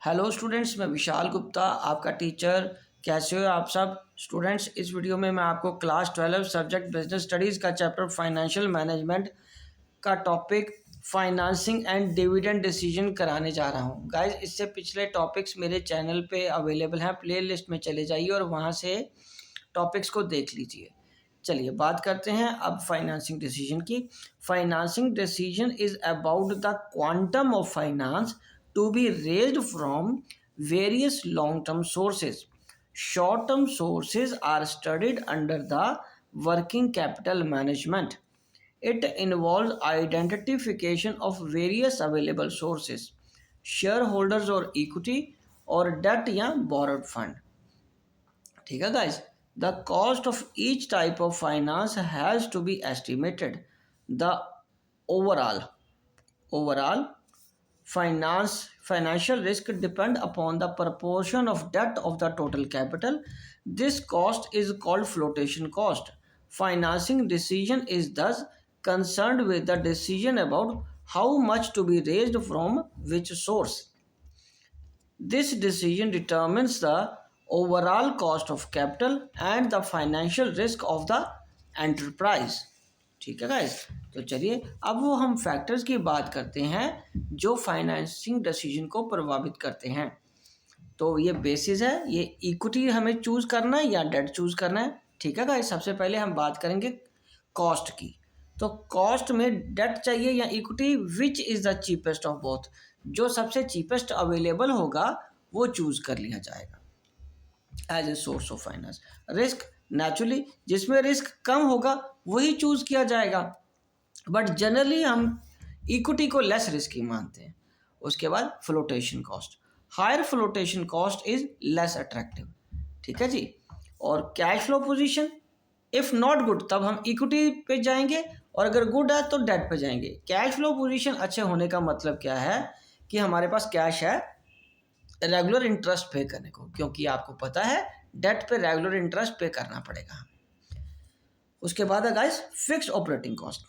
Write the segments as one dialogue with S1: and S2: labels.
S1: Hello students, मैं विशाल गुप्ता आपका teacher. कैसे हो आप सब स्टूडेंट्स? इस वीडियो में मैं आपको क्लास 12 सब्जेक्ट बिजनेस स्टडीज़ का चैप्टर फाइनेंशियल मैनेजमेंट का topic financing and dividend decision कराने जा रहा हूँ। गाइस, इससे पिछले टॉपिक्स मेरे चैनल पे अवेलेबल हैं, प्लेलिस्ट में चले जाइए और वहाँ से टॉपिक्स को देख लीजिए। चलिए बात करते हैं अब फाइनेंसिंग डिसीजन की। Financing decision is about the quantum of finance to be raised from various long-term sources. Short-term sources are studied under the working capital management. It involves identification of various available sources, shareholders or equity or debt या borrowed fund. ठीक है guys, the cost of each type of finance has to be estimated. The overall financial risk depend upon the proportion of debt of the total capital. This cost is called flotation cost. Financing decision is thus concerned with the decision about how much to be raised from which source. This decision determines the overall cost of capital and the financial risk of the enterprise. ठीक है guys, तो चलिए अब वो हम factors की बात करते हैं जो फाइनेंसिंग डिसीजन को प्रभावित करते हैं। तो ये बेसिस है, ये इक्विटी हमें चूज करना है या डेट चूज करना है। ठीक है गाइस, सबसे पहले हम बात करेंगे कॉस्ट की। तो कॉस्ट में डेट चाहिए या equity, which is the cheapest of both. जो सबसे चीपेस्ट अवेलेबल होगा वो चूज कर लिया जाएगा as a source of finance. Risk naturally जिसमें रिस्क कम होगा वही चूज किया जाएगा, बट जनरली हम इक्विटी को लेस रिस्की मानते हैं। उसके बाद flotation cost, higher flotation cost is less attractive. ठीक है जी। और cash flow position, if not good तब हम इक्विटी पे जाएंगे और अगर गुड है तो डेट पे जाएंगे। कैश फ्लो पोजीशन अच्छे होने का मतलब क्या है कि हमारे पास कैश है रेगुलर इंटरेस्ट पे करने को, क्योंकि आपको पता है डेट पे रेगुलर इंटरेस्ट पे करना पड़ेगा। उसके बाद है guys fixed operating cost.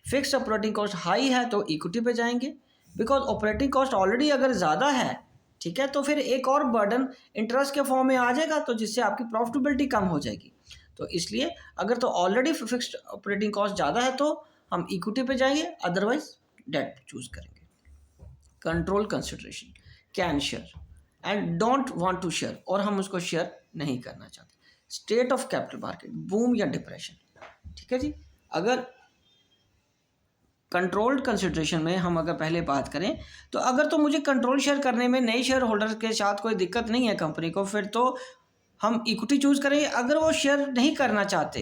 S1: Fixed operating cost high है तो इक्विटी पे जाएंगे, बिकॉज ऑपरेटिंग कॉस्ट ऑलरेडी अगर ज़्यादा है, ठीक है, तो फिर एक और बर्डन इंटरेस्ट के फॉर्म में आ जाएगा, तो जिससे आपकी प्रॉफिटेबिलिटी कम हो जाएगी। तो इसलिए अगर तो ऑलरेडी फिक्स्ड ऑपरेटिंग कॉस्ट ज़्यादा है तो हम इक्विटी पे जाएंगे, अदरवाइज डेट चूज करेंगे। Control consideration, can share and don't want to share, और हम उसको शेयर नहीं करना चाहते। State of capital market, boom या डिप्रेशन। ठीक है जी। अगर कंट्रोल्ड कंसिडरेशन में हम अगर पहले बात करें तो अगर तो मुझे कंट्रोल शेयर करने में नए शेयर होल्डर के साथ कोई दिक्कत नहीं है कंपनी को, फिर तो हम इक्विटी चूज करेंगे। अगर वो शेयर नहीं करना चाहते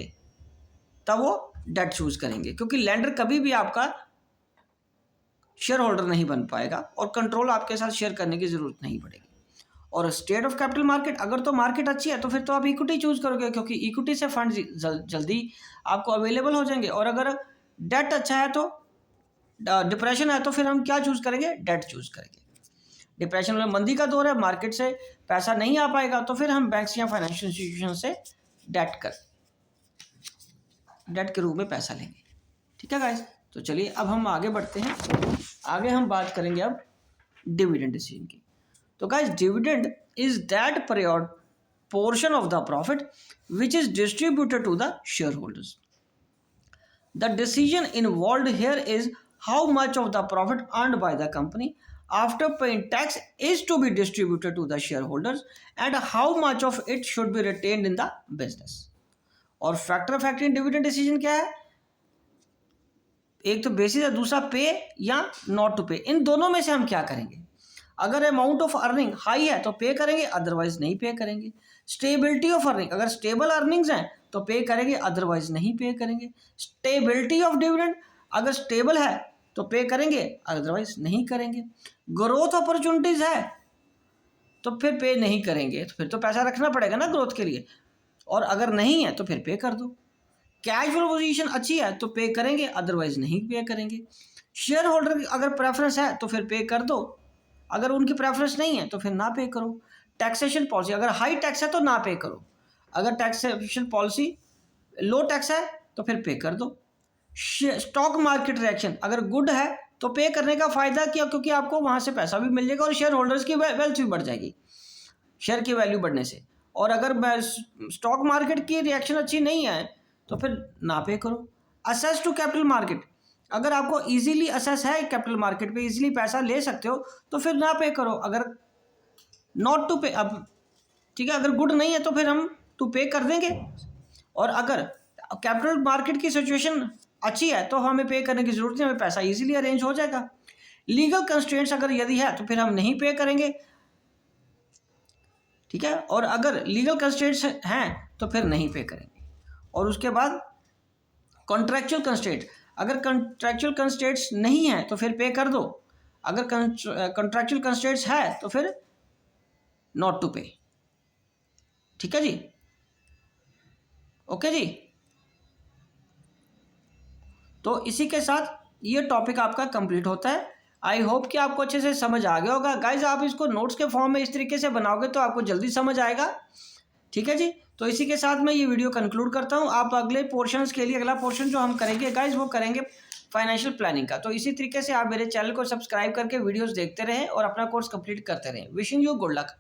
S1: तब वो डेट चूज करेंगे, क्योंकि लेंडर कभी भी आपका शेयर होल्डर नहीं बन पाएगा और कंट्रोल आपके साथ शेयर करने की जरूरत नहीं पड़ेगी। और स्टेट ऑफ कैपिटल मार्केट, अगर तो मार्केट अच्छी है तो फिर तो आप इक्विटी चूज करोगे, क्योंकि इक्विटी से फंड जल्दी आपको अवेलेबल हो जाएंगे। और अगर डेट अच्छा है तो डिप्रेशन है तो फिर हम क्या चूज करेंगे? डेट चूज करेंगे। डिप्रेशन में मंदी का दौर है, मार्केट से पैसा नहीं आ पाएगा, तो फिर हम बैंक्स या फाइनेंशियल इंस्टीट्यूशन से डेट के रूप में पैसा लेंगे। ठीक है गाइस, तो चलिए अब हम आगे बढ़ते हैं। आगे हम बात करेंगे अब डिविडेंड डिसीजन की। तो guys, dividend is that portion of the profit which is distributed to the shareholders. The decision involved here is how much of the profit earned by the company after paying tax is to be distributed to the shareholders and how much of it should be retained in the business. और factor of factoring dividend decision क्या है? एक तो basis है, दूसरा पे या not to पे। इन दोनों में से हम क्या करेंगे? अगर अमाउंट ऑफ अर्निंग हाई है तो पे करेंगे, अदरवाइज नहीं पे करेंगे। स्टेबिलिटी ऑफ अर्निंग, अगर स्टेबल अर्निंग्स हैं तो पे करेंगे, अदरवाइज नहीं पे करेंगे। स्टेबिलिटी ऑफ डिविडेंड, अगर स्टेबल है तो पे करेंगे, अदरवाइज नहीं करेंगे। ग्रोथ अपॉर्चुनिटीज है तो फिर पे नहीं करेंगे, तो फिर तो पैसा रखना पड़ेगा ना ग्रोथ के लिए, और अगर नहीं है तो फिर पे कर दो। कैश फ्लो पोजीशन अच्छी है तो पे करेंगे, अदरवाइज नहीं पे करेंगे। शेयर होल्डर अगर प्रेफरेंस है तो फिर पे कर दो, अगर उनकी प्रेफरेंस नहीं है तो फिर ना पे करो। टैक्सेशन पॉलिसी, अगर हाई टैक्स है तो ना पे करो, अगर टैक्सेशन पॉलिसी लो टैक्स है तो फिर पे कर दो। स्टॉक मार्केट रिएक्शन, अगर गुड है तो पे करने का फ़ायदा क्या, क्योंकि आपको वहाँ से पैसा भी मिल जाएगा और शेयर होल्डर्स की वेल्थ भी बढ़ जाएगी शेयर की वैल्यू बढ़ने से। और अगर स्टॉक मार्केट की रिएक्शन अच्छी नहीं है तो फिर ना पे करो। असेस टू कैपिटल मार्केट, अगर आपको इजीली असेस है कैपिटल मार्केट पे, इजीली पैसा ले सकते हो तो फिर ना पे करो। अगर नॉट टू पे, अब ठीक है, अगर गुड नहीं है तो फिर हम टू पे कर देंगे। और अगर कैपिटल मार्केट की सिचुएशन अच्छी है तो हमें पे करने की जरूरत नहीं, हमें पैसा इजीली अरेंज हो जाएगा। लीगल कंस्ट्रेंट्स अगर यदि है तो फिर हम नहीं पे करेंगे, ठीक है। और अगर लीगल कंस्ट्रेंट्स हैं तो फिर नहीं पे करेंगे। और उसके बाद कॉन्ट्रैक्चुअल कंस्ट्रेंट, अगर कॉन्ट्रैक्चुअल कंस्ट्रेंट्स नहीं है तो फिर पे कर दो, अगर कॉन्ट्रैक्चुअल कंस्ट्रेंट्स है तो फिर नॉट टू पे। ठीक है जी, ओके जी। तो इसी के साथ ये टॉपिक आपका कंप्लीट होता है। आई होप कि आपको अच्छे से समझ आ गया होगा गाइज। आप इसको नोट्स के फॉर्म में इस तरीके से बनाओगे तो आपको जल्दी समझ आएगा, ठीक है जी। तो इसी के साथ मैं ये वीडियो कंक्लूड करता हूँ। आप अगले पोर्शंस के लिए, अगला पोर्शन जो हम करेंगे गाइज वो करेंगे फाइनेंशियल प्लानिंग का। तो इसी तरीके से आप मेरे चैनल को सब्सक्राइब करके वीडियोस देखते रहें और अपना कोर्स कंप्लीट करते रहें। Wishing you good luck.